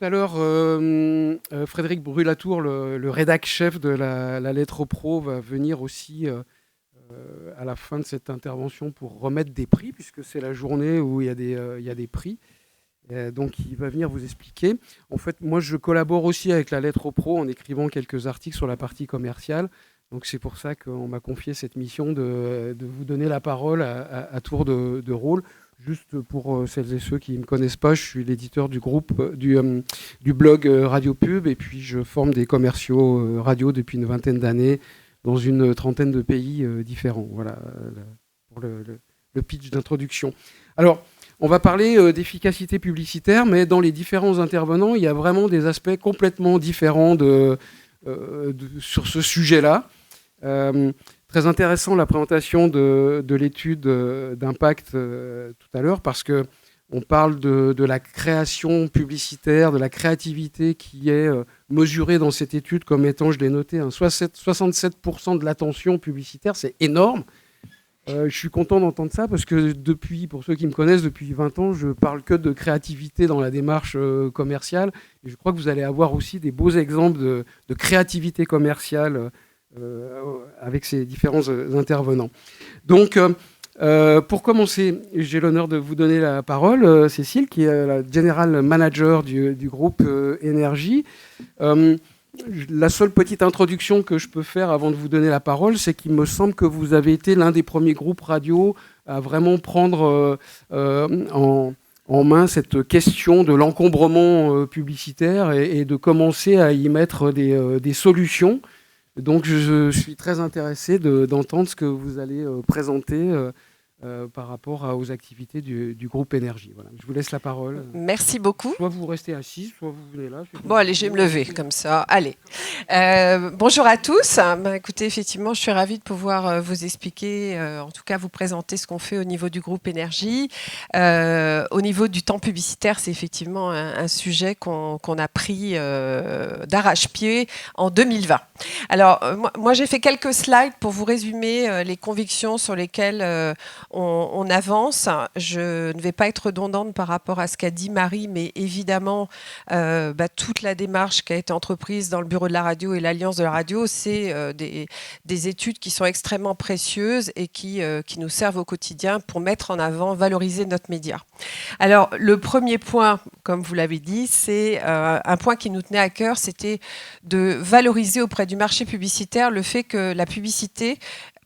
tout à l'heure, Frédéric Brulatour, le rédac chef de la Lettre aux Pros, va venir aussi à la fin de cette intervention pour remettre des prix, puisque c'est la journée où il y a des prix. Donc il va venir vous expliquer. En fait, moi je collabore aussi avec la Lettre aux Pros en écrivant quelques articles sur la partie commerciale. Donc c'est pour ça qu'on m'a confié cette mission de vous donner la parole à tour de rôle. Juste pour celles et ceux qui ne me connaissent pas, je suis l'éditeur du groupe du blog Radio Pub, et puis je forme des commerciaux radio depuis une vingtaine d'années dans une trentaine de pays différents. Voilà pour le pitch d'introduction. Alors, on va parler d'efficacité publicitaire, mais dans les différents intervenants, il y a vraiment des aspects complètement différents sur ce sujet-là. Très intéressant la présentation de l'étude d'impact tout à l'heure, parce qu'on parle de la création publicitaire, de la créativité qui est mesurée dans cette étude comme étant, je l'ai noté, 67% de l'attention publicitaire, c'est énorme. Je suis content d'entendre ça parce que pour ceux qui me connaissent, depuis 20 ans, je parle que de créativité dans la démarche commerciale. Et je crois que vous allez avoir aussi des beaux exemples de créativité commerciale avec ces différents intervenants. Donc, pour commencer, j'ai l'honneur de vous donner la parole, Cécile, qui est la General Manager du groupe Énergie. La seule petite introduction que je peux faire avant de vous donner la parole, c'est qu'il me semble que vous avez été l'un des premiers groupes radio à vraiment prendre en main cette question de l'encombrement publicitaire et de commencer à y mettre des solutions. Donc je suis très intéressé d'entendre ce que vous allez présenter par rapport aux activités du groupe Énergie. Voilà. Je vous laisse la parole. Merci beaucoup. Soit vous restez assis, soit vous venez là. Bon, allez, je vais me lever comme ça. Allez. Bonjour à tous. Écoutez, effectivement, je suis ravie de pouvoir vous expliquer, en tout cas vous présenter ce qu'on fait au niveau du groupe Énergie. Au niveau du temps publicitaire, c'est effectivement un sujet qu'on a pris d'arrache-pied en 2020. Alors, moi, j'ai fait quelques slides pour vous résumer les convictions sur lesquelles on avance. Je ne vais pas être redondante par rapport à ce qu'a dit Marie, mais évidemment, toute la démarche qui a été entreprise dans le bureau de la radio et l'Alliance de la radio, c'est des études qui sont extrêmement précieuses et qui nous servent au quotidien pour mettre en avant, valoriser notre média. Alors, le premier point, comme vous l'avez dit, c'est un point qui nous tenait à cœur, c'était de valoriser auprès du marché publicitaire le fait que la publicité,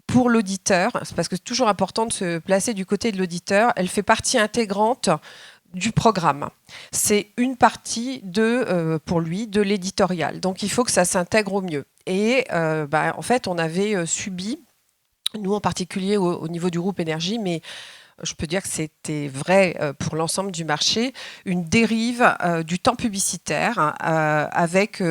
pour l'auditeur, parce que c'est toujours important de se placer du côté de l'auditeur, elle fait partie intégrante du programme. C'est une partie pour lui, de l'éditorial. Donc il faut que ça s'intègre au mieux. Et en fait, on avait subi, nous en particulier au niveau du groupe Énergie, mais je peux dire que c'était vrai pour l'ensemble du marché, une dérive du temps publicitaire avec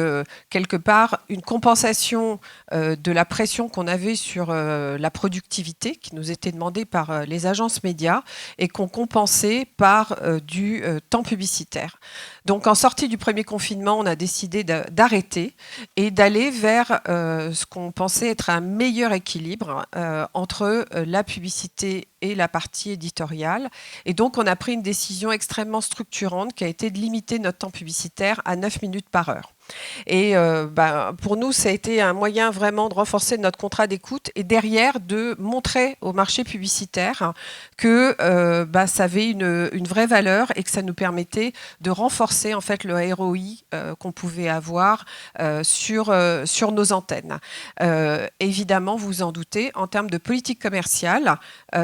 quelque part une compensation de la pression qu'on avait sur la productivité qui nous était demandée par les agences médias et qu'on compensait par du temps publicitaire. Donc en sortie du premier confinement, on a décidé d'arrêter et d'aller vers ce qu'on pensait être un meilleur équilibre entre la publicité et la partie éditoriale. Et donc, on a pris une décision extrêmement structurante qui a été de limiter notre temps publicitaire à 9 minutes par heure. Et pour nous, ça a été un moyen vraiment de renforcer notre contrat d'écoute et derrière de montrer au marché publicitaire que ça avait une vraie valeur et que ça nous permettait de renforcer en fait le ROI qu'on pouvait avoir sur nos antennes. Évidemment, vous vous en doutez, en termes de politique commerciale,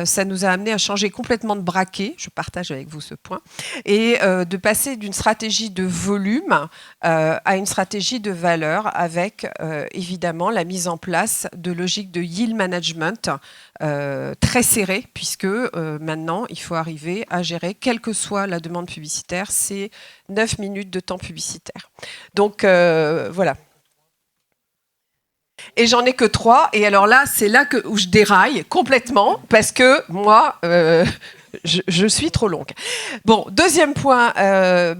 ça nous a amené à changer complètement de braquet, je partage avec vous ce point, et de passer d'une stratégie de volume à une stratégie de valeur avec évidemment la mise en place de logiques de yield management très serrées puisque maintenant il faut arriver à gérer quelle que soit la demande publicitaire, c'est 9 minutes de temps publicitaire. Donc voilà. Et j'en ai que 3. Et alors là, c'est là où je déraille complètement parce que moi, Je suis trop longue. Bon, deuxième point,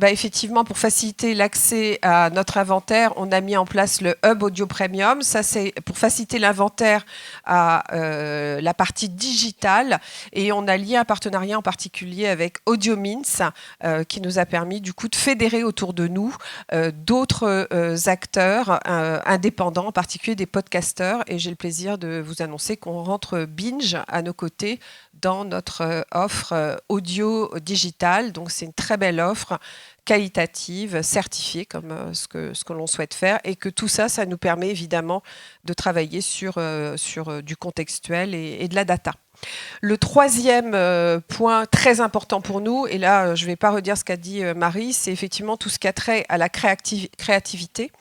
effectivement, pour faciliter l'accès à notre inventaire, on a mis en place le Hub Audio Premium. Ça, c'est pour faciliter l'inventaire à la partie digitale. Et on a lié un partenariat en particulier avec AudioMints, qui nous a permis du coup de fédérer autour de nous d'autres acteurs indépendants, en particulier des podcasteurs. Et j'ai le plaisir de vous annoncer qu'on rentre Binge à nos côtés dans notre offre audio digitale. Donc c'est une très belle offre qualitative, certifiée comme ce que l'on souhaite faire, et que tout ça, ça nous permet évidemment de travailler sur du contextuel et de la data. Le troisième point très important pour nous, et là je ne vais pas redire ce qu'a dit Marie, c'est effectivement tout ce qui a trait à la créativité.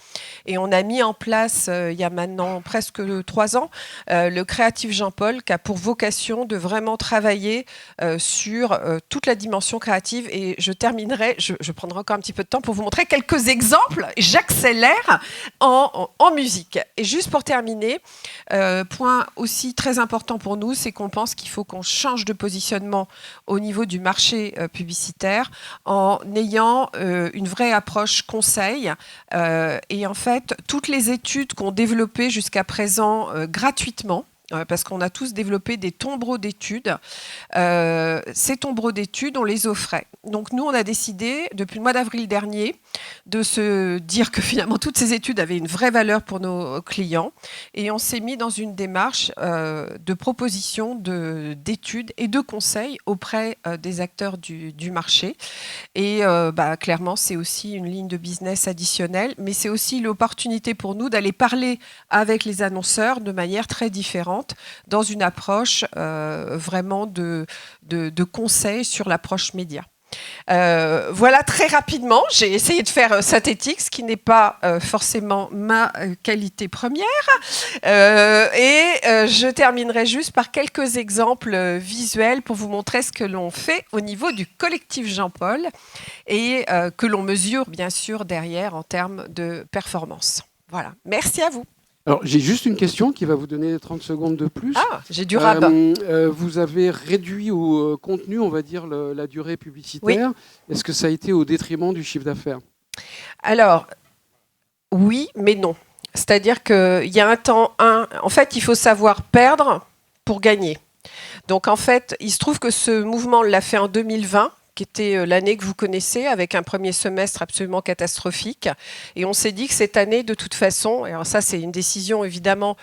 Et on a mis en place, il y a maintenant presque 3 ans, le Créatif Jean-Paul, qui a pour vocation de vraiment travailler sur toute la dimension créative. Et je terminerai, je prendrai encore un petit peu de temps pour vous montrer quelques exemples. J'accélère en musique. Et juste pour terminer, point aussi très important pour nous, c'est qu'on pense qu'il faut qu'on change de positionnement au niveau du marché publicitaire en ayant une vraie approche conseil. Et en fait, toutes les études qu'on développait jusqu'à présent gratuitement, parce qu'on a tous développé des tombereaux d'études. Ces tombereaux d'études, on les offrait. Donc nous, on a décidé, depuis le mois d'avril dernier, de se dire que finalement, toutes ces études avaient une vraie valeur pour nos clients. Et on s'est mis dans une démarche de proposition d'études et de conseils auprès des acteurs du marché. Et clairement, c'est aussi une ligne de business additionnelle, mais c'est aussi l'opportunité pour nous d'aller parler avec les annonceurs de manière très différente, dans une approche vraiment de conseil sur l'approche média. Voilà très rapidement, j'ai essayé de faire synthétique, ce qui n'est pas forcément ma qualité première. Je terminerai juste par quelques exemples visuels pour vous montrer ce que l'on fait au niveau du collectif Jean-Paul et que l'on mesure bien sûr derrière en termes de performance. Voilà, merci à vous. Alors, j'ai juste une question qui va vous donner 30 secondes de plus. Ah, j'ai du rab. Vous avez réduit au contenu, on va dire, la durée publicitaire. Oui. Est-ce que ça a été au détriment du chiffre d'affaires ? Alors, oui, mais non. C'est-à-dire qu'il y a un temps. En fait, il faut savoir perdre pour gagner. Donc, en fait, il se trouve que ce mouvement, on l'a fait en 2020. Qui était l'année que vous connaissez, avec un premier semestre absolument catastrophique. Et on s'est dit que cette année, de toute façon, alors ça c'est une décision évidemment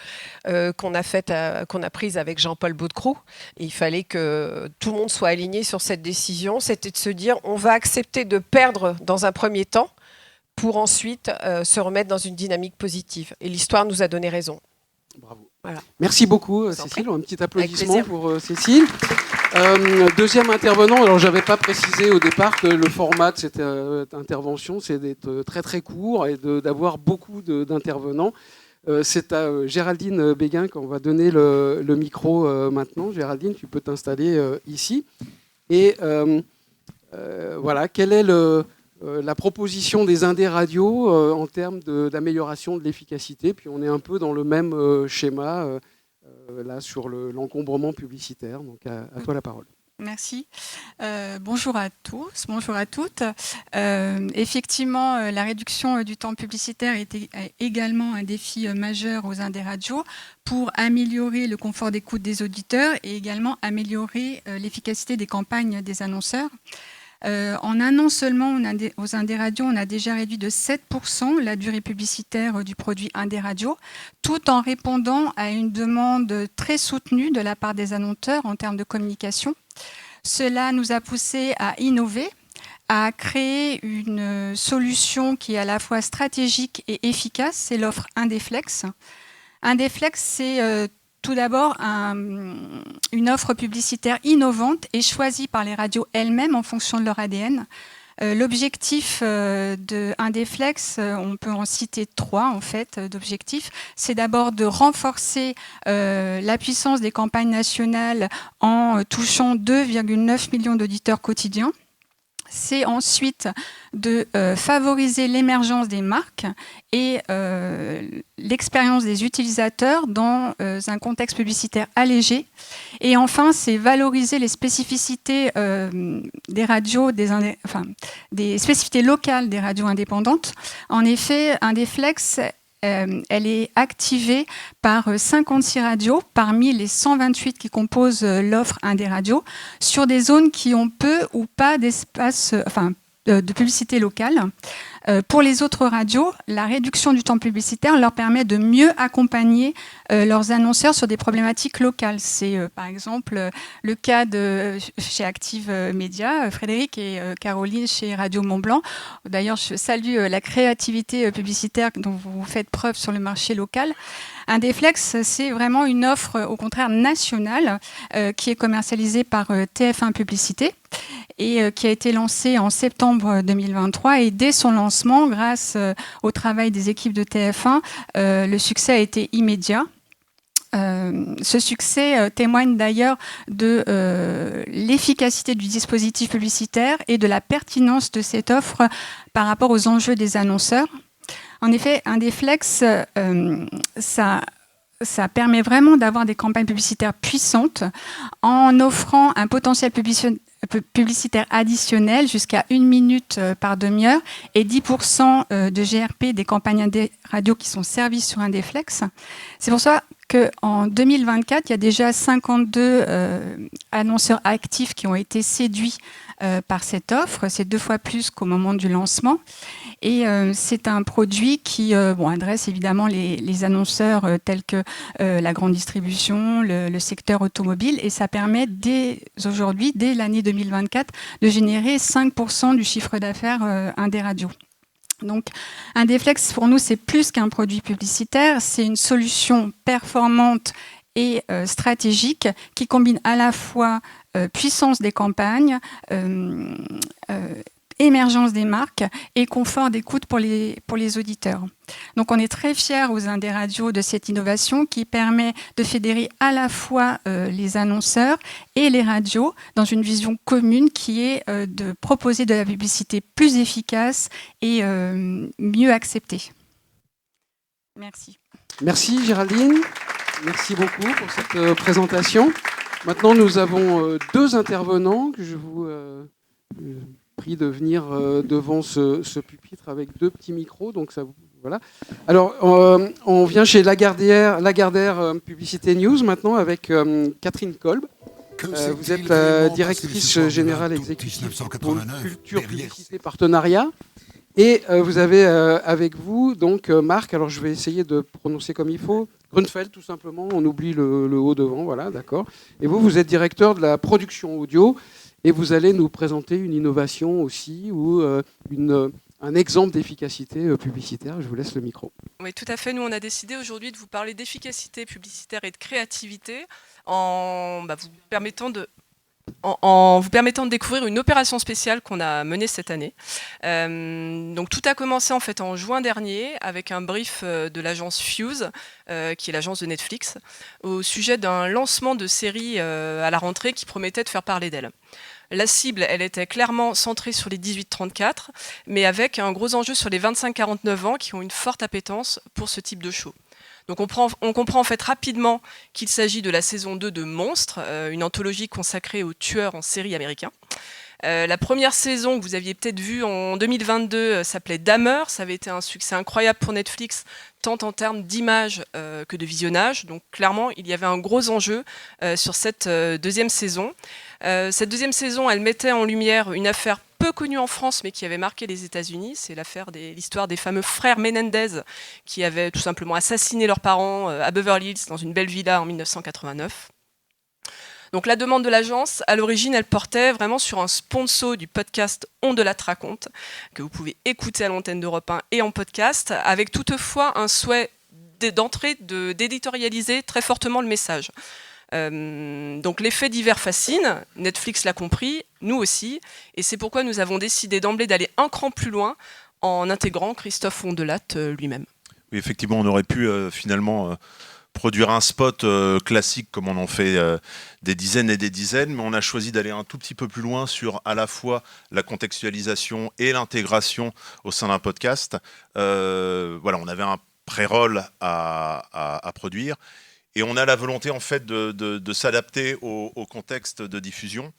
qu'on a prise avec Jean-Paul Baudecroux, et il fallait que tout le monde soit aligné sur cette décision, c'était de se dire on va accepter de perdre dans un premier temps pour ensuite se remettre dans une dynamique positive. Et l'histoire nous a donné raison. Bravo. Voilà. Merci beaucoup Cécile, un petit applaudissement pour Cécile. Deuxième intervenant, alors je n'avais pas précisé au départ que le format de cette intervention, c'est d'être très très court et d'avoir beaucoup d'intervenants. C'est à Géraldine Béguin qu'on va donner le micro maintenant. Géraldine, tu peux t'installer ici. Et voilà, quelle est la proposition des Indés Radio en termes d'amélioration de l'efficacité? Puis on est un peu dans le même schéma là sur l'encombrement publicitaire. Donc à toi la parole. Merci. Bonjour à tous, bonjour à toutes. Effectivement, la réduction du temps publicitaire était également un défi majeur aux Indés Radio pour améliorer le confort d'écoute des auditeurs et également améliorer l'efficacité des campagnes des annonceurs. En un an seulement, aux Indés Radio, on a déjà réduit de 7% la durée publicitaire du produit Indés Radio, tout en répondant à une demande très soutenue de la part des annonceurs en termes de communication. Cela nous a poussé à innover, à créer une solution qui est à la fois stratégique et efficace, c'est l'offre Indéflex. Indéflex, c'est tout d'abord une offre publicitaire innovante et choisie par les radios elles-mêmes en fonction de leur ADN. L'objectif de Indéflex, on peut en citer 3 en fait d'objectifs. C'est d'abord de renforcer la puissance des campagnes nationales en touchant 2,9 millions d'auditeurs quotidiens. c'est ensuite de favoriser l'émergence des marques et l'expérience des utilisateurs dans un contexte publicitaire allégé. Et enfin, c'est valoriser les spécificités des radios, des spécificités locales des radios indépendantes. En effet, Indeflex, elle est activée par 56 radios parmi les 128 qui composent l'offre Indé Radio sur des zones qui ont peu ou pas d'espace, de publicité locale. Pour les autres radios, la réduction du temps publicitaire leur permet de mieux accompagner leurs annonceurs sur des problématiques locales. C'est par exemple le cas chez Active Média, Frédéric et Caroline chez Radio Mont-Blanc. D'ailleurs, je salue la créativité publicitaire dont vous faites preuve sur le marché local. Indeflex, c'est vraiment une offre, au contraire, nationale, qui est commercialisée par TF1 Publicité et qui a été lancée en septembre 2023. Et dès son lancement, grâce au travail des équipes de TF1, le succès a été immédiat. Ce succès témoigne d'ailleurs de l'efficacité du dispositif publicitaire et de la pertinence de cette offre par rapport aux enjeux des annonceurs. En effet, Indeflex, ça permet vraiment d'avoir des campagnes publicitaires puissantes en offrant un potentiel publicitaire additionnel jusqu'à 1 minute par demi-heure et 10% de GRP des campagnes Indé Radio qui sont servies sur Indeflex. C'est pour ça qu'en 2024, il y a déjà 52 annonceurs actifs qui ont été séduits par cette offre. C'est 2 fois plus qu'au moment du lancement. Et c'est un produit qui adresse évidemment les annonceurs tels que la grande distribution, le secteur automobile. Et ça permet dès aujourd'hui, dès l'année 2024, de générer 5% du chiffre d'affaires Indé Radio. Donc, Indeflex, pour nous, c'est plus qu'un produit publicitaire, c'est une solution performante et stratégique qui combine à la fois puissance des campagnes, émergence des marques et confort d'écoute pour les auditeurs. Donc on est très fiers aux Indé Radio de cette innovation qui permet de fédérer à la fois les annonceurs et les radios dans une vision commune qui est de proposer de la publicité plus efficace et mieux acceptée. Merci. Merci Géraldine, merci beaucoup pour cette présentation. Maintenant nous avons 2 intervenants que je vous prie de venir devant ce pupitre avec 2 petits micros. Donc ça, voilà. Alors, on vient chez Lagardère Publicité News maintenant avec Catherine Kolb. Vous êtes la directrice générale exécutive pour Culture, Publicité, Partenariat. Et vous avez avec vous donc Marc, alors je vais essayer de prononcer comme il faut, Grunfeld tout simplement, on oublie le haut devant, voilà, d'accord. Et vous êtes directeur de la production audio. Et vous allez nous présenter une innovation aussi ou un exemple d'efficacité publicitaire. Je vous laisse le micro. Oui, tout à fait. Nous, on a décidé aujourd'hui de vous parler d'efficacité publicitaire et de créativité en vous permettant de découvrir une opération spéciale qu'on a menée cette année. Donc tout a commencé en fait en juin dernier avec un brief de l'agence Fuse, qui est l'agence de Netflix, au sujet d'un lancement de série à la rentrée qui promettait de faire parler d'elle. La cible, elle était clairement centrée sur les 18-34, mais avec un gros enjeu sur les 25-49 ans qui ont une forte appétence pour ce type de show. Donc on comprend en fait rapidement qu'il s'agit de la saison 2 de Monstres, une anthologie consacrée aux tueurs en série américains. La première saison que vous aviez peut-être vue en 2022 s'appelait Dahmer. Ça avait été un succès incroyable pour Netflix, tant en termes d'image que de visionnage. Donc clairement, il y avait un gros enjeu sur cette deuxième saison. Cette deuxième saison, elle mettait en lumière une affaire peu connue en France, mais qui avait marqué les États-Unis. C'est l'histoire des fameux frères Menendez, qui avaient tout simplement assassiné leurs parents à Beverly Hills, dans une belle villa en 1989. Donc la demande de l'agence, à l'origine, elle portait vraiment sur un sponsor du podcast On de la raconte, que vous pouvez écouter à l'antenne d'Europe 1 et en podcast, avec toutefois un souhait d'entrée d'éditorialiser très fortement le message. Donc l'effet divers fascine, Netflix l'a compris, nous aussi, et c'est pourquoi nous avons décidé d'emblée d'aller un cran plus loin en intégrant Christophe Ondelatte lui-même. Oui, effectivement, on aurait pu finalement produire un spot classique comme on en fait des dizaines et des dizaines, mais on a choisi d'aller un tout petit peu plus loin sur à la fois la contextualisation et l'intégration au sein d'un podcast. Voilà, on avait un pré-roll à produire et on a la volonté en fait de s'adapter au contexte de diffusion.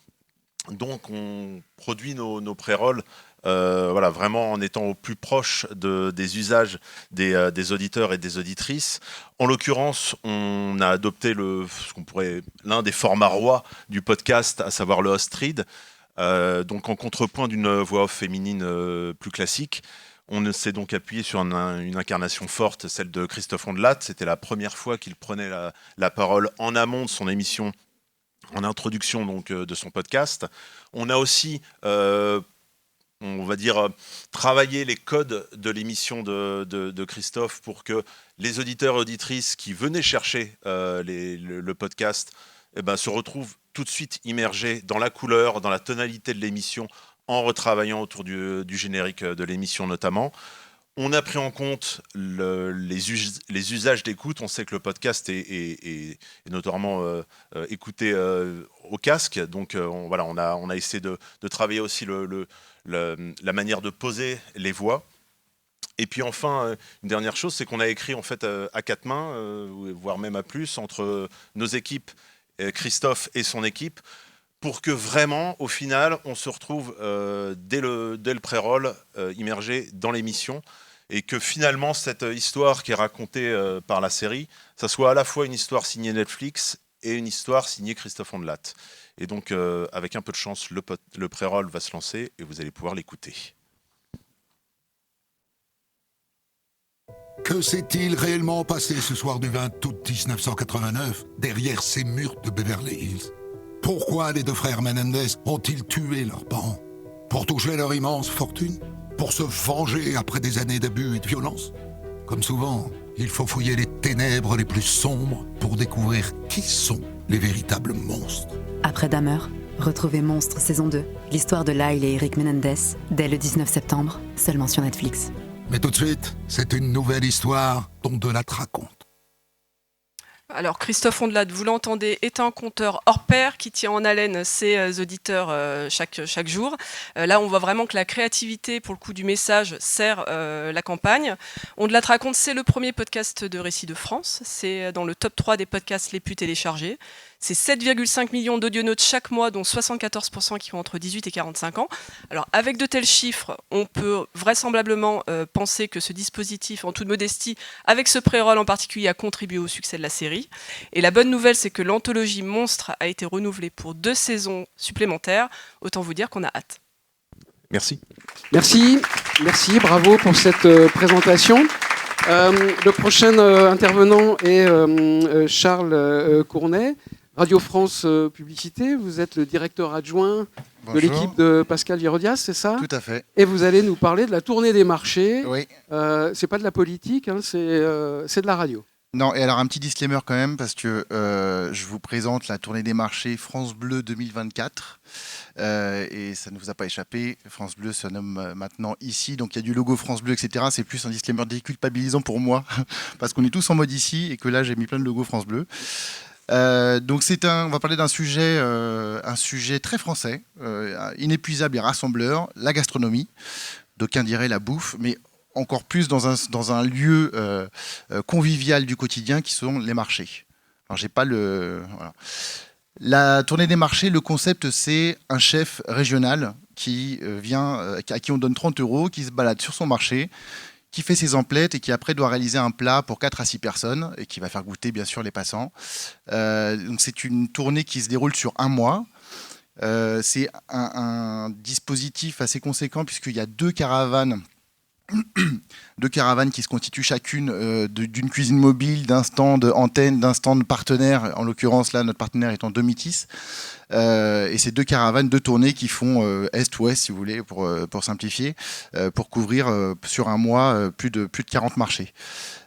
Donc on produit nos pré-rolls voilà, vraiment en étant au plus proche des usages des auditeurs et des auditrices. En l'occurrence, on a adopté l'un des formats rois du podcast, à savoir le host read. Donc en contrepoint d'une voix off féminine plus classique. On s'est donc appuyé sur une incarnation forte, celle de Christophe Ondelat. C'était la première fois qu'il prenait la parole en amont de son émission, en introduction donc de son podcast. On a aussi on va dire, travailler les codes de l'émission de Christophe pour que les auditeurs et auditrices qui venaient chercher le podcast se retrouvent tout de suite immergés dans la couleur, dans la tonalité de l'émission, en retravaillant autour du générique de l'émission notamment. On a pris en compte les usages d'écoute. On sait que le podcast est notamment écouté au casque. Donc on a essayé de travailler aussi la manière de poser les voix. Et puis enfin, une dernière chose, c'est qu'on a écrit en fait à quatre mains, voire même à plus, entre nos équipes, Christophe et son équipe, pour que vraiment, au final, on se retrouve dès le pré-roll immergé dans l'émission, et que finalement, cette histoire qui est racontée par la série, ça soit à la fois une histoire signée Netflix et une histoire signée Christophe Ondelat. Et donc, avec un peu de chance, le pré-roll va se lancer et vous allez pouvoir l'écouter. Que s'est-il réellement passé ce soir du 20 août 1989 derrière ces murs de Beverly Hills? Pourquoi les deux frères Menendez ont-ils tué leurs parents? Pour toucher leur immense fortune? Pour se venger après des années d'abus et de violence? Comme souvent, il faut fouiller les ténèbres les plus sombres pour découvrir qui sont les véritables monstres. Après Dahmer, retrouvez Monstres saison 2, l'histoire de Lyle et Eric Menendez, dès le 19 septembre, seulement sur Netflix. Mais tout de suite, c'est une nouvelle histoire d'Ondelat raconte. Alors Christophe Ondelat, vous l'entendez, est un conteur hors pair qui tient en haleine ses auditeurs chaque jour. Là, on voit vraiment que la créativité, pour le coup du message, sert la campagne. Ondelat raconte, c'est le premier podcast de récit de France. C'est dans le top 3 des podcasts les plus téléchargés. C'est 7,5 millions d'audionautes chaque mois, dont 74% qui ont entre 18 et 45 ans. Alors, avec de tels chiffres, on peut vraisemblablement penser que ce dispositif, en toute modestie, avec ce pré-roll en particulier, a contribué au succès de la série. Et la bonne nouvelle, c'est que l'anthologie Monstres a été renouvelée pour 2 saisons supplémentaires. Autant vous dire qu'on a hâte. Merci. Merci, bravo pour cette présentation. Le prochain intervenant est Charles Cournet, Radio France Publicité. Vous êtes le directeur adjoint de l'équipe de Pascal Virodias, c'est ça? Tout à fait. Et vous allez nous parler de la tournée des marchés. Oui. C'est pas de la politique, hein, c'est de la radio. Non, et alors un petit disclaimer quand même, parce que je vous présente la tournée des marchés France Bleu 2024. Et ça ne vous a pas échappé, France Bleu se nomme maintenant ici, donc il y a du logo France Bleu, etc. C'est plus un disclaimer déculpabilisant pour moi, parce qu'on est tous en mode ici, et que là j'ai mis plein de logos France Bleu. Donc on va parler d'un sujet très français, inépuisable et rassembleur, la gastronomie. D'aucuns diraient la bouffe, mais encore plus dans un lieu convivial du quotidien qui sont les marchés. Alors j'ai pas voilà. La tournée des marchés, le concept, c'est un chef régional qui vient, à qui on donne 30 €, qui se balade sur son marché, qui fait ses emplettes et qui après doit réaliser un plat pour 4 à 6 personnes et qui va faire goûter bien sûr les passants. Donc c'est une tournée qui se déroule sur un mois. C'est un dispositif assez conséquent puisqu'il y a 2 caravanes qui se constituent chacune d'une cuisine mobile, d'un stand antenne, d'un stand partenaire. En l'occurrence, là, notre partenaire étant Domitis. Et ces 2 caravanes, 2 tournées qui font est-ouest, si vous voulez, pour simplifier, pour couvrir sur un mois plus de 40 marchés.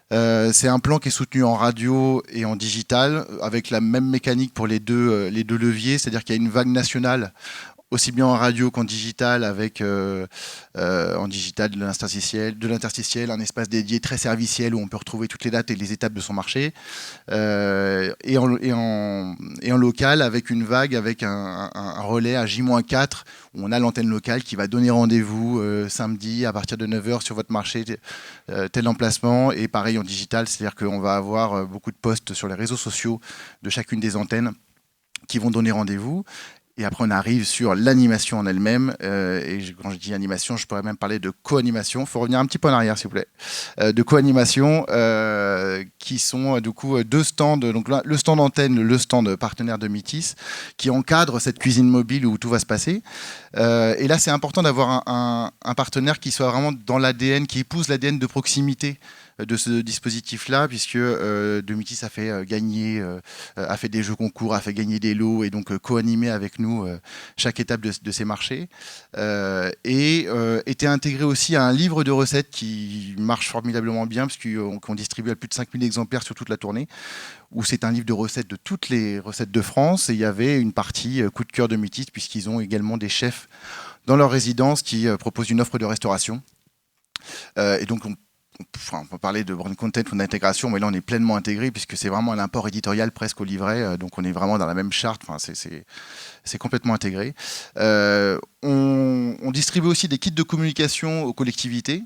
C'est un plan qui est soutenu en radio et en digital, avec la même mécanique pour les deux leviers, c'est-à-dire qu'il y a une vague nationale aussi bien en radio qu'en digital, avec en digital de l'interstitiel, un espace dédié très serviciel où on peut retrouver toutes les dates et les étapes de son marché, et en local avec une vague, avec un relais à J-4 où on a l'antenne locale qui va donner rendez-vous samedi à partir de 9h sur votre marché, tel emplacement, et pareil en digital, c'est-à-dire qu'on va avoir beaucoup de posts sur les réseaux sociaux de chacune des antennes qui vont donner rendez-vous. Et après, on arrive sur l'animation en elle-même. Et quand je dis animation, je pourrais même parler de co-animation. Il faut revenir un petit peu en arrière, s'il vous plaît. De co-animation, qui sont du coup 2 stands. Donc là, le stand antenne, le stand partenaire de Mythis, qui encadre cette cuisine mobile où tout va se passer. Et là, c'est important d'avoir un partenaire qui soit vraiment dans l'ADN, qui épouse l'ADN de proximité de ce dispositif-là, puisque Mythis a fait gagner, a fait des jeux concours, a fait gagner des lots, et donc co-animé avec nous chaque étape de ces marchés, et était intégré aussi à un livre de recettes qui marche formidablement bien, parce qu'on distribue à plus de 5000 exemplaires sur toute la tournée, où c'est un livre de recettes de toutes les recettes de France, et il y avait une partie coup de cœur de Mythis, puisqu'ils ont également des chefs dans leur résidence qui proposent une offre de restauration. Et donc on peut parler de brand content ou d'intégration, mais là on est pleinement intégré puisque c'est vraiment un import éditorial presque au livret, donc on est vraiment dans la même charte, enfin, c'est complètement intégré. On distribue aussi des kits de communication aux collectivités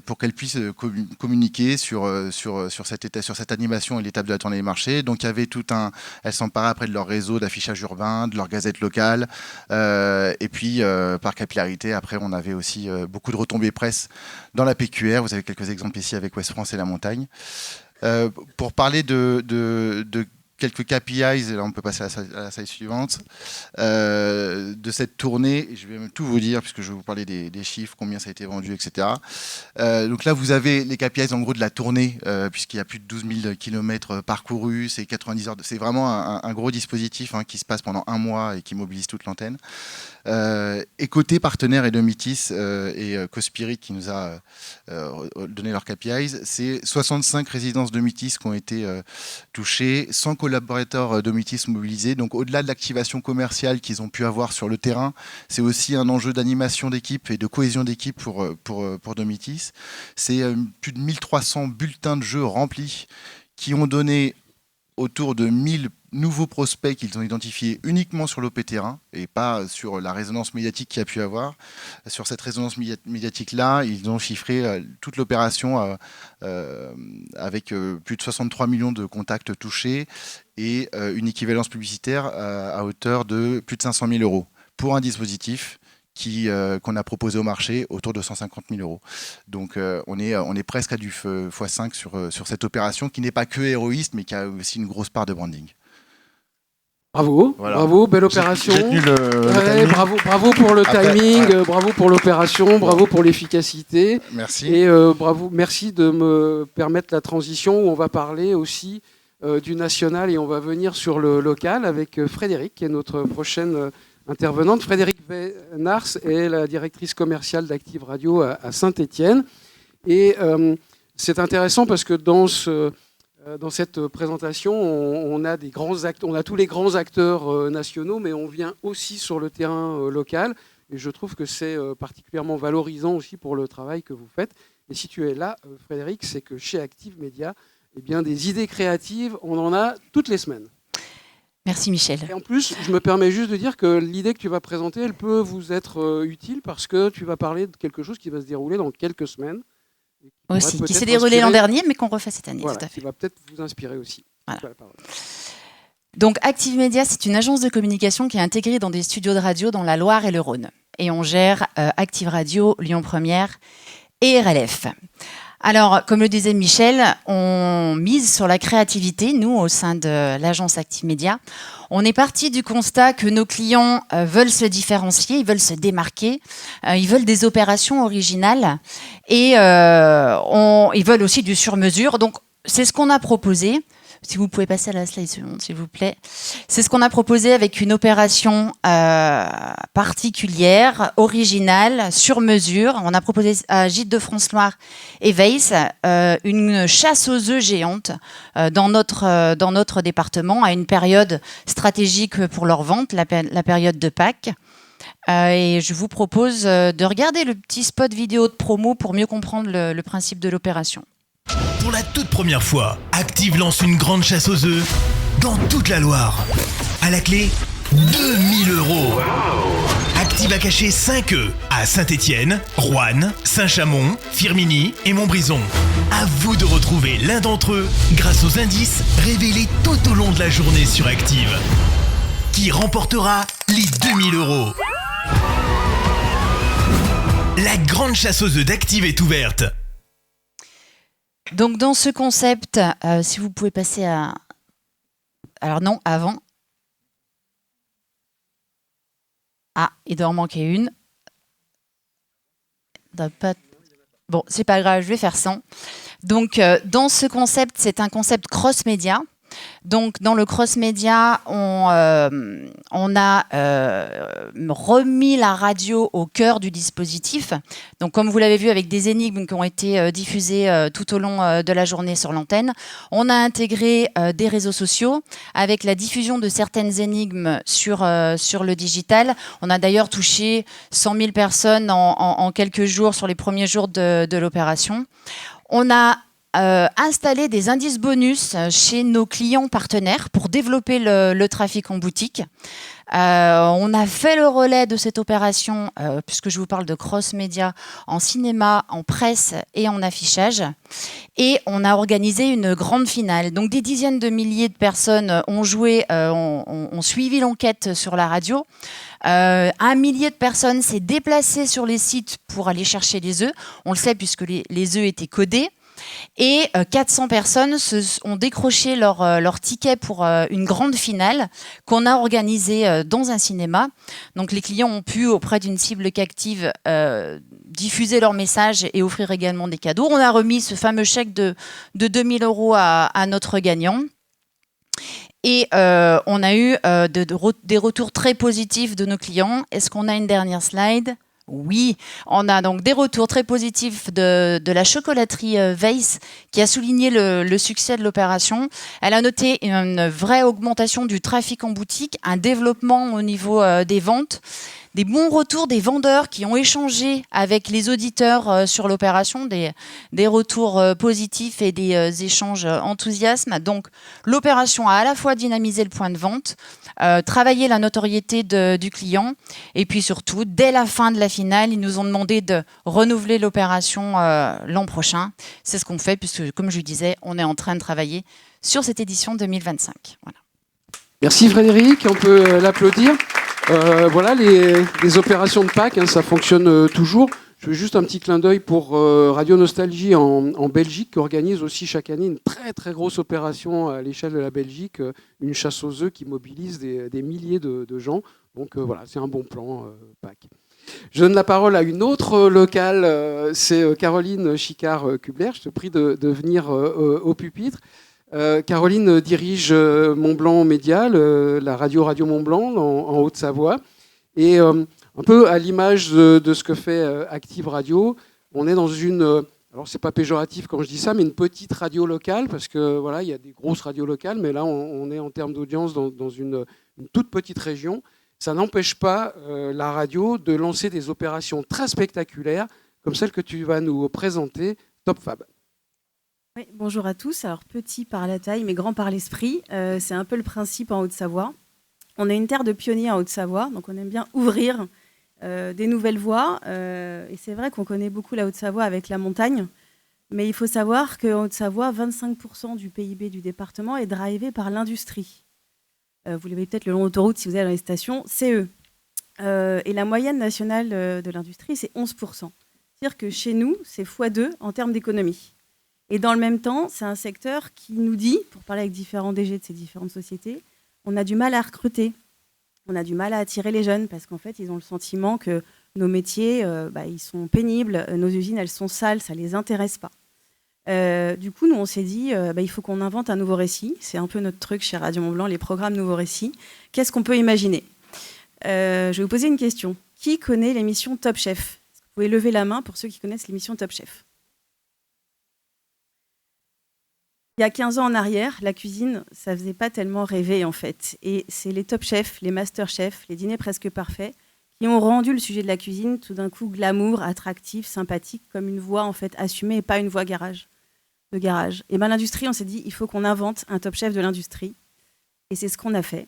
pour qu'elles puissent communiquer sur cette animation et l'étape de la tournée des marchés. Donc il y avait elles s'emparaient après de leur réseau d'affichage urbain, de leur gazette locale, et puis par capillarité, après on avait aussi beaucoup de retombées presse dans la PQR. Vous avez quelques exemples ici avec Ouest France et la Montagne. Pour parler de quelques KPIs, et là on peut passer à la slide suivante, de cette tournée, et je vais même tout vous dire, puisque je vais vous parler des chiffres, combien ça a été vendu, etc. Donc là vous avez les KPIs en gros de la tournée, puisqu'il y a plus de 12 000 km parcourus, c'est 90 heures, c'est vraiment un gros dispositif qui se passe pendant 1 mois et qui mobilise toute l'antenne. Et côté partenaire et de Mythis et Cospirit qui nous a donné leurs KPIs, c'est 65 résidences de Mythis qui ont été touchées, 100 collaborateurs de Mythis mobilisés. Donc au-delà de l'activation commerciale qu'ils ont pu avoir sur le terrain, c'est aussi un enjeu d'animation d'équipe et de cohésion d'équipe pour de Mythis. C'est plus de 1300 bulletins de jeu remplis qui ont donné autour de 1000 nouveaux prospects qu'ils ont identifiés uniquement sur l'OP terrain et pas sur la résonance médiatique qu'il y a pu avoir. Sur cette résonance médiatique-là, ils ont chiffré toute l'opération avec plus de 63 millions de contacts touchés et une équivalence publicitaire à hauteur de plus de 500 000 € pour un dispositif qu'on a proposé au marché autour de 150 000 €. Donc on est presque à du x5 sur cette opération qui n'est pas que héroïste, mais qui a aussi une grosse part de branding. Bravo, voilà. Bravo, belle opération. Bravo pour le timing, bravo pour l'opération, bravo pour l'efficacité. Merci. Et merci de me permettre la transition où on va parler aussi du national et on va venir sur le local avec Frédéric, qui est notre prochaine intervenante. Frédéric Nars est la directrice commerciale d'Active Radio à Saint-Étienne. Et c'est intéressant parce que dans cette présentation, on a tous les grands acteurs nationaux, mais on vient aussi sur le terrain local. Et je trouve que c'est particulièrement valorisant aussi pour le travail que vous faites. Et si tu es là, Frédéric, c'est que chez Active Média, eh bien, des idées créatives, on en a toutes les semaines. Merci Michel. Et en plus, je me permets juste de dire que l'idée que tu vas présenter, elle peut vous être utile parce que tu vas parler de quelque chose qui va se dérouler dans quelques semaines. Aussi, qui s'est déroulé l'an dernier, mais qu'on refait cette année. Voilà, tout à fait. Qui va peut-être vous inspirer aussi. Voilà. Donc Active Média, c'est une agence de communication qui est intégrée dans des studios de radio dans la Loire et le Rhône. Et on gère Active Radio, Lyon Première et RLF. Alors, comme le disait Michel, on mise sur la créativité, nous, au sein de l'agence Active Média. On est parti du constat que nos clients veulent se différencier, ils veulent se démarquer, ils veulent des opérations originales et ils veulent aussi du sur-mesure. Donc, c'est ce qu'on a proposé. Si vous pouvez passer à la slide suivante, s'il vous plaît. C'est ce qu'on a proposé avec une opération particulière, originale, sur mesure. On a proposé à Gîtes de France-Loire et Weiss une chasse aux œufs géante dans notre département à une période stratégique pour leur vente, la période de Pâques. Et je vous propose de regarder le petit spot vidéo de promo pour mieux comprendre le principe de l'opération. Pour la toute première fois, Active lance une grande chasse aux œufs dans toute la Loire. À la clé, 2000 €. Active a caché 5 œufs à Saint-Étienne, Roanne, Saint-Chamond, Firminy et Montbrison. À vous de retrouver l'un d'entre eux grâce aux indices révélés tout au long de la journée sur Active. Qui remportera les 2000 €? La grande chasse aux œufs d'Active est ouverte. Donc dans ce concept, si vous pouvez passer à... Alors non, avant. Ah, il doit en manquer une. Bon, c'est pas grave, je vais faire sans. Donc dans ce concept, c'est un concept cross-média. Donc, dans le cross-média, on a remis la radio au cœur du dispositif. Donc, comme vous l'avez vu, avec des énigmes qui ont été diffusées tout au long de la journée sur l'antenne, on a intégré des réseaux sociaux avec la diffusion de certaines énigmes sur le digital. On a d'ailleurs touché 100 000 personnes en quelques jours sur les premiers jours de l'opération. On a installer des indices bonus chez nos clients partenaires pour développer le trafic en boutique. On a fait le relais de cette opération, puisque je vous parle de cross-média, en cinéma, en presse et en affichage. Et on a organisé une grande finale. Donc des dizaines de milliers de personnes ont joué, ont suivi l'enquête sur la radio. 1 millier de personnes s'est déplacé sur les sites pour aller chercher les œufs. On le sait puisque les œufs étaient codés. Et 400 personnes ont décroché leur ticket pour une grande finale qu'on a organisée dans un cinéma. Donc les clients ont pu, auprès d'une cible qu'Active, diffuser leur message et offrir également des cadeaux. On a remis ce fameux chèque de 2000 € à notre gagnant. Et on a eu des retours très positifs de nos clients. Est-ce qu'on a une dernière slide ? Oui, on a donc des retours très positifs de la chocolaterie Weiss qui a souligné le succès de l'opération. Elle a noté une vraie augmentation du trafic en boutique, un développement au niveau des ventes, des bons retours des vendeurs qui ont échangé avec les auditeurs sur l'opération, des retours positifs et des échanges enthousiastes. Donc l'opération a à la fois dynamisé le point de vente, travaillé la notoriété du client et puis surtout, dès la fin de la finale, ils nous ont demandé de renouveler l'opération l'an prochain. C'est ce qu'on fait puisque, comme je le disais, on est en train de travailler sur cette édition 2025. Voilà. Merci Frédéric, on peut l'applaudir. Voilà, les opérations de Pâques, ça fonctionne toujours. Je fais juste un petit clin d'œil pour Radio Nostalgie en Belgique, qui organise aussi chaque année une très très grosse opération à l'échelle de la Belgique, une chasse aux œufs qui mobilise des milliers de gens. Donc voilà, c'est un bon plan Pâques. Je donne la parole à une autre locale, c'est Caroline Chicard-Kubler. Je te prie de venir au pupitre. Caroline dirige Mont-Blanc Média, la Radio Mont-Blanc en Haute-Savoie. Et un peu à l'image de ce que fait Active Radio, on est dans une... alors c'est pas péjoratif quand je dis ça, mais une petite radio locale, parce que voilà, il y a des grosses radios locales, mais là on est en termes d'audience dans une toute petite région. Ça n'empêche pas la radio de lancer des opérations très spectaculaires, comme celle que tu vas nous présenter, Top Fab. Oui, bonjour à tous. Alors, petit par la taille, mais grand par l'esprit. C'est un peu le principe en Haute-Savoie. On est une terre de pionniers en Haute-Savoie, donc on aime bien ouvrir des nouvelles voies. Et c'est vrai qu'on connaît beaucoup la Haute-Savoie avec la montagne. Mais il faut savoir qu'en Haute-Savoie, 25% du PIB du département est drivé par l'industrie. Vous l'avez peut-être le long de l'autoroute si vous allez dans les stations, c'est eux. Et la moyenne nationale de l'industrie, c'est 11%. C'est-à-dire que chez nous, c'est x2 en termes d'économie. Et dans le même temps, c'est un secteur qui nous dit, pour parler avec différents DG de ces différentes sociétés, on a du mal à recruter, on a du mal à attirer les jeunes parce qu'en fait, ils ont le sentiment que nos métiers, ils sont pénibles, nos usines, elles sont sales, ça ne les intéresse pas. Du coup, nous, on s'est dit, il faut qu'on invente un nouveau récit. C'est un peu notre truc chez Radio Mont-Blanc, les programmes nouveaux récits. Qu'est-ce qu'on peut imaginer ? Je vais vous poser une question. Qui connaît l'émission Top Chef ? Vous pouvez lever la main pour ceux qui connaissent l'émission Top Chef. Il y a 15 ans en arrière, la cuisine, ça ne faisait pas tellement rêver en fait. Et c'est les Top Chefs, les Master Chefs, les dîners presque parfaits qui ont rendu le sujet de la cuisine tout d'un coup glamour, attractif, sympathique, comme une voix en fait assumée et pas une voix de garage. Et ben l'industrie, on s'est dit, il faut qu'on invente un Top Chef de l'industrie. Et c'est ce qu'on a fait.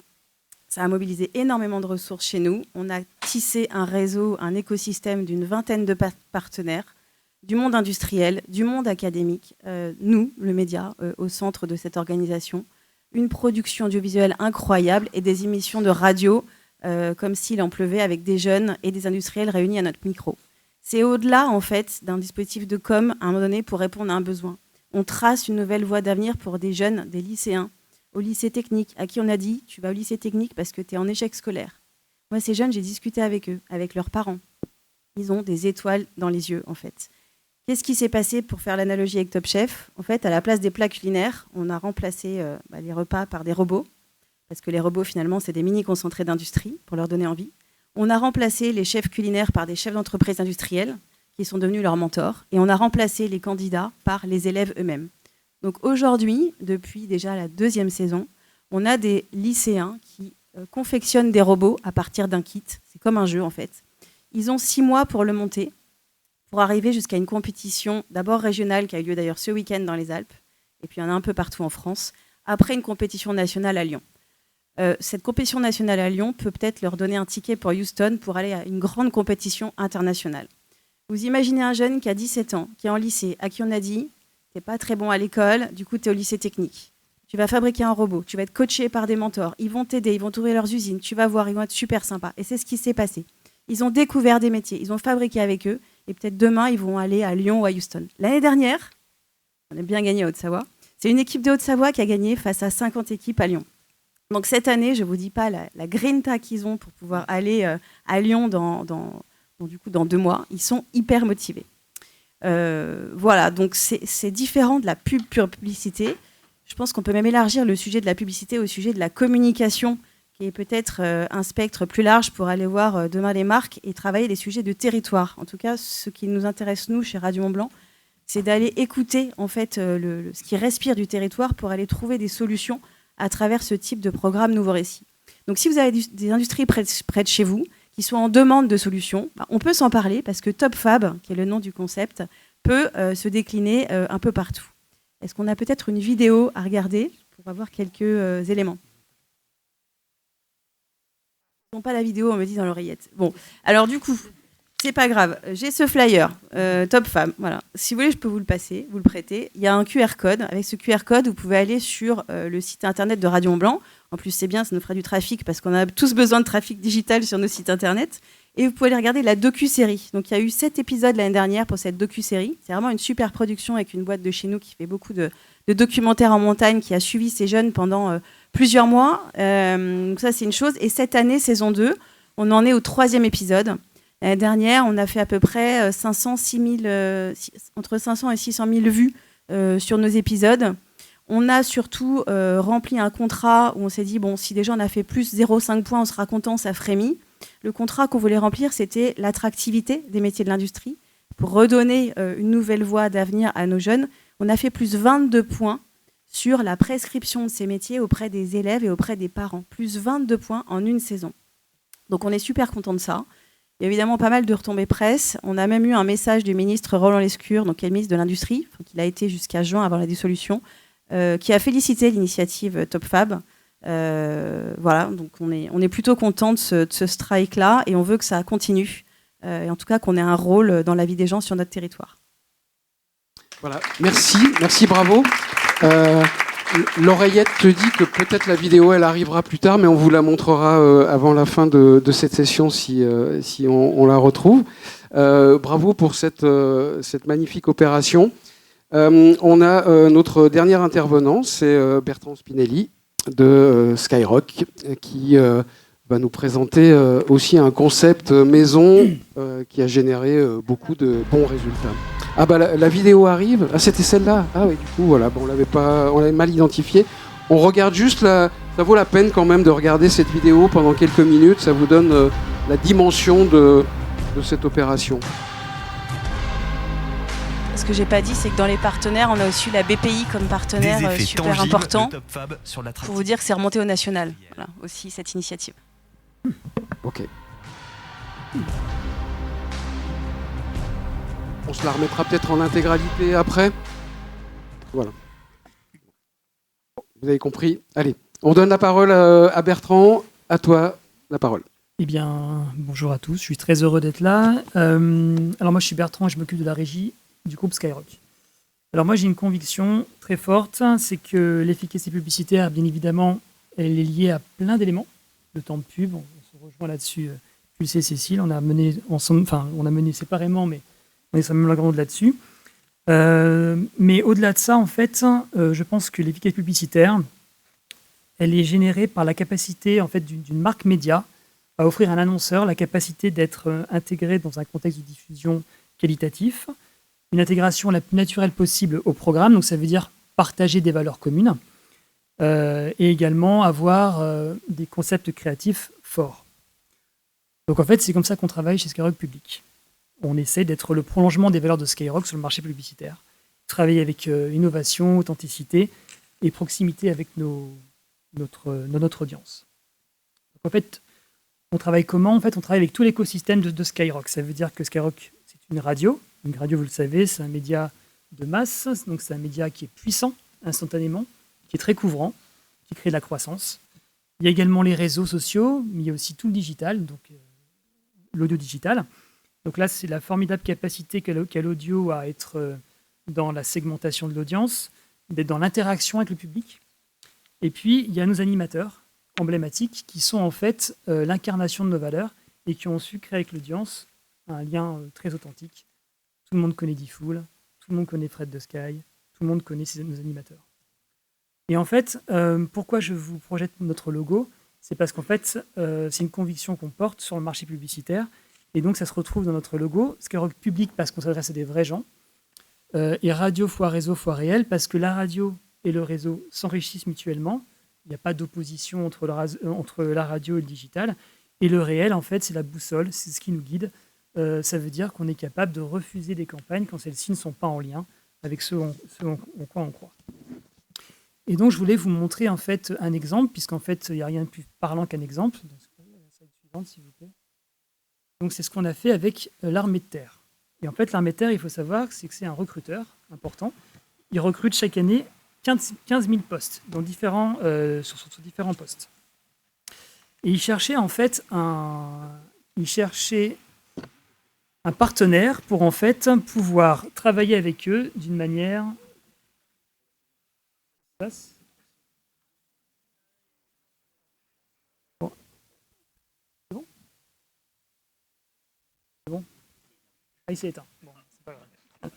Ça a mobilisé énormément de ressources chez nous. On a tissé un réseau, un écosystème d'une vingtaine de partenaires, du monde industriel, du monde académique, nous, le média, au centre de cette organisation. Une production audiovisuelle incroyable et des émissions de radio comme s'il en pleuvait avec des jeunes et des industriels réunis à notre micro. C'est au-delà, en fait, d'un dispositif de com, à un moment donné, pour répondre à un besoin. On trace une nouvelle voie d'avenir pour des jeunes, des lycéens, au lycée technique, à qui on a dit « tu vas au lycée technique parce que tu es en échec scolaire ». Moi, ces jeunes, j'ai discuté avec eux, avec leurs parents. Ils ont des étoiles dans les yeux, en fait. Qu'est-ce qui s'est passé pour faire l'analogie avec Top Chef ? En fait, à la place des plats culinaires, on a remplacé les repas par des robots, parce que les robots, finalement, c'est des mini-concentrés d'industrie, pour leur donner envie. On a remplacé les chefs culinaires par des chefs d'entreprise industriels, qui sont devenus leurs mentors, et on a remplacé les candidats par les élèves eux-mêmes. Donc aujourd'hui, depuis déjà la 2e saison, on a des lycéens qui confectionnent des robots à partir d'un kit. C'est comme un jeu, en fait. Ils ont 6 mois pour le monter, pour arriver jusqu'à une compétition d'abord régionale, qui a eu lieu d'ailleurs ce week-end dans les Alpes, et puis il y en a un peu partout en France, après une compétition nationale à Lyon. Cette compétition nationale à Lyon peut peut-être leur donner un ticket pour Houston pour aller à une grande compétition internationale. Vous imaginez un jeune qui a 17 ans, qui est en lycée, à qui on a dit « t'es pas très bon à l'école, du coup t'es au lycée technique. Tu vas fabriquer un robot, tu vas être coaché par des mentors, ils vont t'aider, ils vont t'ouvrir leurs usines, tu vas voir, ils vont être super sympas. » Et c'est ce qui s'est passé. Ils ont découvert des métiers, ils ont fabriqué avec eux, et peut-être demain, ils vont aller à Lyon ou à Houston. L'année dernière, on a bien gagné à Haute-Savoie, c'est une équipe de Haute-Savoie qui a gagné face à 50 équipes à Lyon. Donc cette année, je ne vous dis pas la grinta qu'ils ont pour pouvoir aller à Lyon dans 2 mois. Ils sont hyper motivés. Voilà, donc c'est différent de la pure publicité. Je pense qu'on peut même élargir le sujet de la publicité au sujet de la communication, qui est peut-être un spectre plus large pour aller voir demain les marques et travailler les sujets de territoire. En tout cas, ce qui nous intéresse, nous, chez Radio Mont-Blanc, c'est d'aller écouter en fait, ce qui respire du territoire pour aller trouver des solutions à travers ce type de programme Nouveau Récit. Donc si vous avez des industries près de chez vous, qui sont en demande de solutions, on peut s'en parler parce que Top Fab, qui est le nom du concept, peut se décliner un peu partout. Est-ce qu'on a peut-être une vidéo à regarder pour avoir quelques éléments ? Ils n'ont pas la vidéo, on me dit dans l'oreillette. Bon, alors du coup, c'est pas grave. J'ai ce flyer, Top Fab. Voilà. Si vous voulez, je peux vous le passer, vous le prêter. Il y a un QR code. Avec ce QR code, vous pouvez aller sur le site internet de Radio Mont-Blanc. En plus, c'est bien, ça nous fera du trafic parce qu'on a tous besoin de trafic digital sur nos sites internet. Et vous pouvez aller regarder la docu-série. Donc, il y a eu 7 épisodes l'année dernière pour cette docu-série. C'est vraiment une super production avec une boîte de chez nous qui fait beaucoup de documentaires en montagne, qui a suivi ces jeunes pendant plusieurs mois. Donc ça, c'est une chose. Et cette année, saison 2, on en est au 3e épisode. L'année dernière, on a fait à peu près entre 500 et 600 000 vues sur nos épisodes. On a surtout rempli un contrat où on s'est dit, bon, si déjà on a fait plus 0,5 points, on sera content, ça frémit. Le contrat qu'on voulait remplir, c'était l'attractivité des métiers de l'industrie pour redonner une nouvelle voie d'avenir à nos jeunes. On a fait plus 22 points sur la prescription de ces métiers auprès des élèves et auprès des parents. Plus 22 points en une saison. Donc on est super content de ça. Il y a évidemment pas mal de retombées presse. On a même eu un message du ministre Roland Lescure, donc qui est le ministre de l'Industrie, qui a été jusqu'à juin avant la dissolution, qui a félicité l'initiative Top Fab. Voilà, donc on est plutôt content de ce strike-là et on veut que ça continue. Et en tout cas qu'on ait un rôle dans la vie des gens sur notre territoire. Voilà, merci, bravo. L'oreillette te dit que peut-être la vidéo elle arrivera plus tard, mais on vous la montrera avant la fin de cette session si on la retrouve. Bravo pour cette magnifique opération. On a notre dernier intervenant, c'est Bertrand Spinelli de Skyrock, qui va nous présenter aussi un concept maison qui a généré beaucoup de bons résultats. Ah bah la vidéo arrive. Ah c'était celle-là. Ah oui, du coup voilà, bon, on l'avait mal identifiée. On regarde juste ça vaut la peine quand même de regarder cette vidéo pendant quelques minutes. Ça vous donne la dimension de cette opération. Ce que j'ai pas dit, c'est que dans les partenaires, on a aussi la BPI comme partenaire super important. Pour vous dire que c'est remonté au national. Voilà, aussi cette initiative. Ok. On se la remettra peut-être en intégralité après. Voilà. Vous avez compris. Allez, on donne la parole à Bertrand. À toi, la parole. Eh bien, bonjour à tous. Je suis très heureux d'être là. Alors moi, je suis Bertrand et je m'occupe de la régie du groupe Skyrock. Alors moi, j'ai une conviction très forte, c'est que l'efficacité publicitaire, bien évidemment, elle est liée à plein d'éléments. Le temps de pub, on se rejoint là-dessus. Tu le sais, Cécile, on a mené ensemble, enfin, on a mené séparément, mais on est sur la même longueur d'onde là-dessus. Mais au-delà de ça, en fait, je pense que l'efficacité publicitaire, elle est générée par la capacité en fait, d'une marque média à offrir à un annonceur la capacité d'être intégré dans un contexte de diffusion qualitatif, une intégration la plus naturelle possible au programme, donc ça veut dire partager des valeurs communes, et également avoir des concepts créatifs forts. Donc en fait, c'est comme ça qu'on travaille chez Skyrock Public. On essaie d'être le prolongement des valeurs de Skyrock sur le marché publicitaire. Travailler avec innovation, authenticité et proximité avec notre audience. Donc en fait, on travaille comment? En fait, on travaille avec tout l'écosystème de Skyrock. Ça veut dire que Skyrock, c'est une radio. Une radio, vous le savez, c'est un média de masse. Donc c'est un média qui est puissant instantanément, qui est très couvrant, qui crée de la croissance. Il y a également les réseaux sociaux, mais il y a aussi tout le digital, donc l'audio digital. Donc là, c'est la formidable capacité qu'a l'audio à être dans la segmentation de l'audience, d'être dans l'interaction avec le public. Et puis, il y a nos animateurs emblématiques qui sont en fait l'incarnation de nos valeurs et qui ont su créer avec l'audience un lien très authentique. Tout le monde connaît Diffoul, tout le monde connaît Fred de Sky, tout le monde connaît nos animateurs. Et en fait, pourquoi je vous projette notre logo? C'est parce qu'en fait, c'est une conviction qu'on porte sur le marché publicitaire. Et donc, ça se retrouve dans notre logo. Skyrock Public, parce qu'on s'adresse à des vrais gens. Et radio fois réseau fois réel, parce que la radio et le réseau s'enrichissent mutuellement. Il n'y a pas d'opposition entre la radio et le digital. Et le réel, en fait, c'est la boussole, c'est ce qui nous guide. Ça veut dire qu'on est capable de refuser des campagnes quand celles-ci ne sont pas en lien avec ce en quoi on croit. Et donc, je voulais vous montrer en fait un exemple, puisqu'en fait, il n'y a rien de plus parlant qu'un exemple. Donc, la slide suivante, s'il vous plaît. Donc, c'est ce qu'on a fait avec l'armée de terre. Et en fait, l'armée de terre, il faut savoir que c'est un recruteur important. Il recrute chaque année 15 000 postes dans sur différents postes. Et il cherchait en fait un partenaire pour en fait pouvoir travailler avec eux d'une manière. Bon. C'est bon? C'est bon? Ah, il s'est éteint. Bon, c'est pas grave.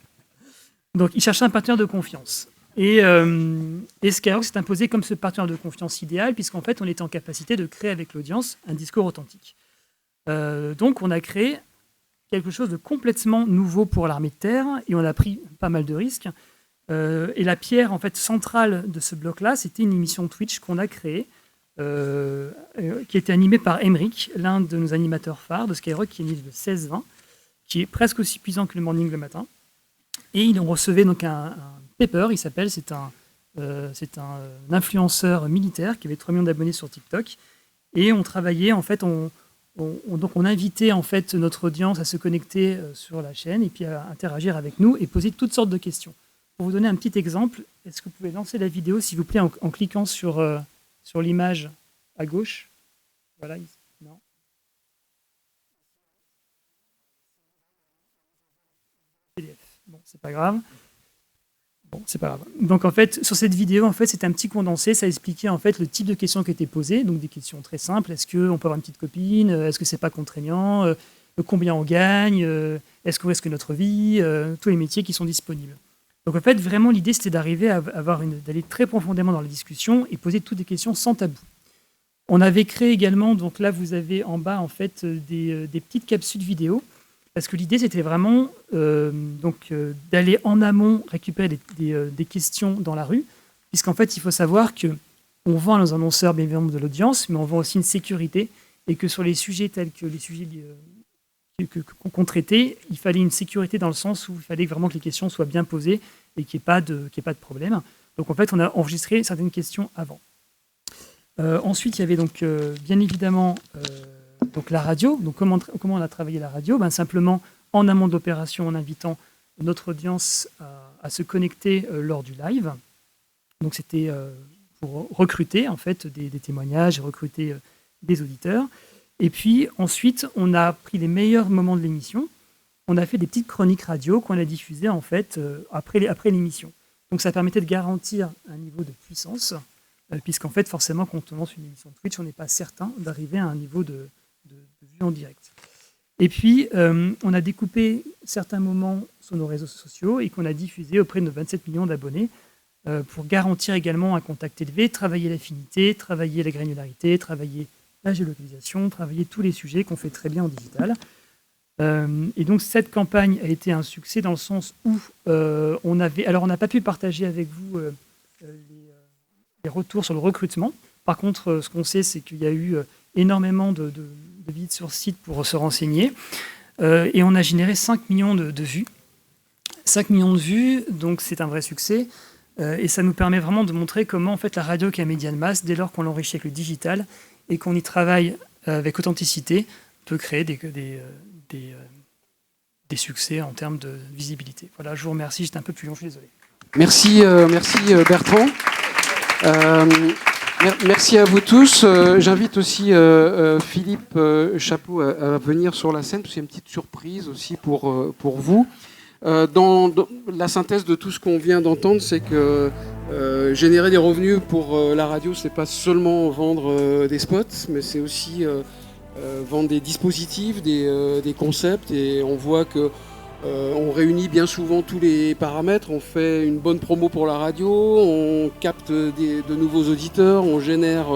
Donc, il cherchait un partenaire de confiance. Et Skyrock s'est imposé comme ce partenaire de confiance idéal, puisqu'en fait, on était en capacité de créer avec l'audience un discours authentique. Donc, on a créé quelque chose de complètement nouveau pour l'armée de terre, et on a pris pas mal de risques. Et la pierre en fait, centrale de ce bloc-là, c'était une émission Twitch qu'on a créée, qui était animée par Emeric, l'un de nos animateurs phares de Skyrock, qui est né de 16-20, qui est presque aussi puissant que le morning le matin. Et il en recevait donc un Pepper, il s'appelle, c'est un influenceur militaire qui avait 3 millions d'abonnés sur TikTok. Et on travaillait, en fait, donc on invitait en fait, notre audience à se connecter sur la chaîne et puis à interagir avec nous et poser toutes sortes de questions. Pour vous donner un petit exemple, est-ce que vous pouvez lancer la vidéo, s'il vous plaît, en cliquant sur l'image à gauche? Voilà, non. PDF. Bon, c'est pas grave. Bon, c'est pas grave. Donc en fait, sur cette vidéo, en fait, c'était un petit condensé. Ça expliquait en fait le type de questions qui étaient posées. Donc des questions très simples. Est-ce qu'on peut avoir une petite copine? Est-ce que c'est pas contraignant? Combien on gagne? Est-ce qu'on risque notre vie? Tous les métiers qui sont disponibles. Donc en fait, vraiment, l'idée, c'était d'arriver à d'aller très profondément dans la discussion et poser toutes des questions sans tabou. On avait créé également, donc là, vous avez en bas, en fait, des petites capsules vidéo, parce que l'idée, c'était vraiment d'aller en amont récupérer des questions dans la rue, puisqu'en fait, il faut savoir qu'on vend à nos annonceurs, bien évidemment, de l'audience, mais on vend aussi une sécurité, et que sur les sujets tels que les sujets qu'on traitait, il fallait une sécurité dans le sens où il fallait vraiment que les questions soient bien posées et qu'il n'y ait pas de problème. Donc en fait, on a enregistré certaines questions avant. Ensuite, il y avait donc bien évidemment donc la radio. Donc comment on a travaillé la radio? Simplement en amont de l'opération, en invitant notre audience à se connecter lors du live. Donc c'était pour recruter en fait des témoignages, recruter des auditeurs. Et puis ensuite, on a pris les meilleurs moments de l'émission. On a fait des petites chroniques radio qu'on a diffusées en fait après l'émission. Donc ça permettait de garantir un niveau de puissance, puisqu'en fait forcément quand on lance une émission Twitch, on n'est pas certain d'arriver à un niveau de vue en direct. Et puis on a découpé certains moments sur nos réseaux sociaux et qu'on a diffusé auprès de nos 27 millions d'abonnés pour garantir également un contact élevé, travailler l'affinité, travailler la granularité, travailler la géolocalisation, travailler tous les sujets qu'on fait très bien en digital. Et donc cette campagne a été un succès dans le sens où on n'a pas pu partager avec vous les retours sur le recrutement. Par contre, ce qu'on sait, c'est qu'il y a eu énormément de visites sur site pour se renseigner. Et on a généré 5 millions de vues. 5 millions de vues, donc c'est un vrai succès. Et ça nous permet vraiment de montrer comment en fait, la radio qui est un média de masse, dès lors qu'on l'enrichit avec le digital et qu'on y travaille avec authenticité, peut créer des succès en termes de visibilité. Voilà, je vous remercie, j'étais un peu plus long, je suis désolé. Merci Bertrand. Merci à vous tous. J'invite aussi Philippe Chapeau à venir sur la scène, parce qu'il y a une petite surprise aussi pour vous. Dans la synthèse de tout ce qu'on vient d'entendre, c'est que générer des revenus pour la radio, c'est pas seulement vendre des spots, mais c'est aussi vendre des dispositifs, des concepts, et on voit que on réunit bien souvent tous les paramètres. On fait une bonne promo pour la radio, on capte de nouveaux auditeurs, on génère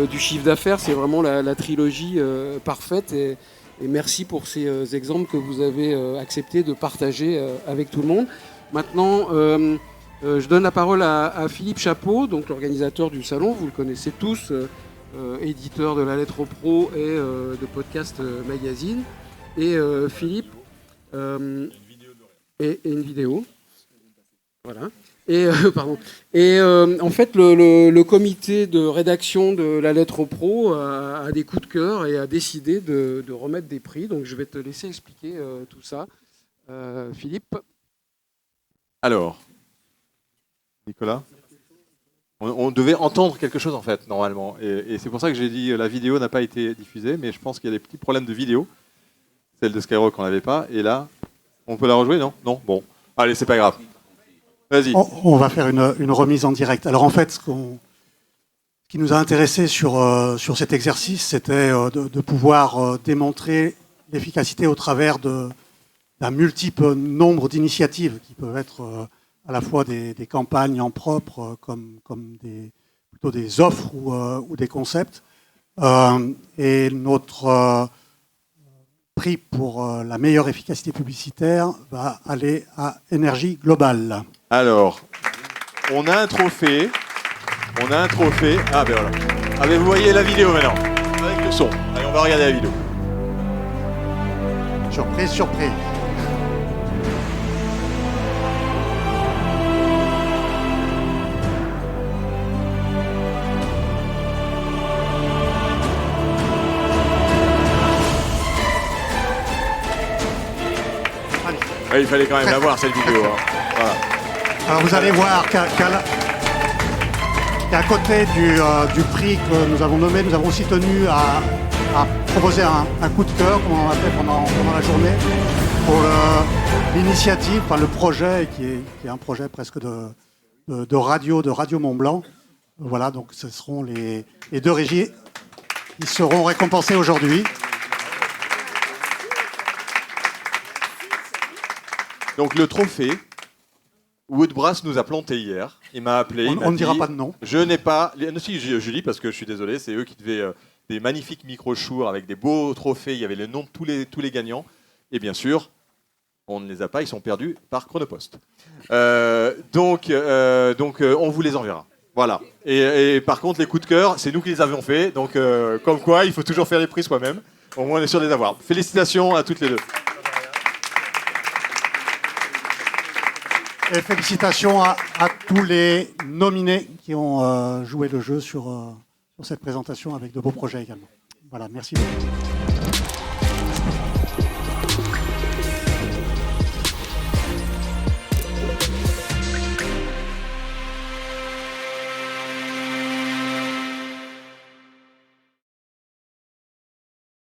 du chiffre d'affaires. C'est vraiment la trilogie parfaite. Et merci pour ces exemples que vous avez accepté de partager avec tout le monde. Maintenant, je donne la parole à Philippe Chapeau, donc l'organisateur du salon. Vous le connaissez tous, éditeur de la Lettre aux Pros et de Podcast Magazine. Et Philippe, et une vidéo. Voilà. Et pardon. Et en fait, le comité de rédaction de la Lettre aux Pros a des coups de cœur et a décidé de remettre des prix. Donc, je vais te laisser expliquer tout ça, Philippe. Alors, Nicolas, on devait entendre quelque chose en fait normalement, et c'est pour ça que j'ai dit la vidéo n'a pas été diffusée, mais je pense qu'il y a des petits problèmes de vidéo. Celle de Skyrock, on l'avait pas, et là, on peut la rejouer, non? Non. Bon, allez, c'est pas grave. Vas-y. On va faire une remise en direct. Alors en fait, ce qui nous a intéressé sur cet exercice, c'était de pouvoir démontrer l'efficacité au travers d'un multiple nombre d'initiatives qui peuvent être à la fois des campagnes en propre, comme plutôt des offres ou des concepts. Et notre prix pour la meilleure efficacité publicitaire va aller à Énergie Globale. Alors, on a un trophée. Ah ben voilà. Ah ben vous voyez la vidéo maintenant, avec le son. Allez, on va regarder la vidéo. Surprise, surprise. Ouais, il fallait quand même la voir cette vidéo. Hein. Voilà. Alors vous allez voir qu'à côté du prix que nous avons nommé, nous avons aussi tenu à proposer un coup de cœur, comme on a fait pendant la journée, pour l'initiative, enfin le projet, qui est un projet presque de Radio Mont-Blanc. Voilà, donc ce seront les deux régies qui seront récompensées aujourd'hui. Donc le trophée, Woodbrass nous a planté hier. Il m'a appelé. On ne dira pas de nom. Je n'ai pas. Non, si, je dis parce que je suis désolé, c'est eux qui devaient des magnifiques micro-chours avec des beaux trophées. Il y avait le nom de tous les gagnants. Et bien sûr, on ne les a pas, ils sont perdus par Chronopost. Donc, on vous les enverra. Voilà. Et par contre, les coups de cœur, c'est nous qui les avions faits. Donc, comme quoi, il faut toujours faire les prix soi-même. Au moins, on est sûr de les avoir. Félicitations à toutes les deux. Et félicitations à tous les nominés qui ont joué le jeu sur cette présentation avec de beaux projets également. Voilà, merci beaucoup.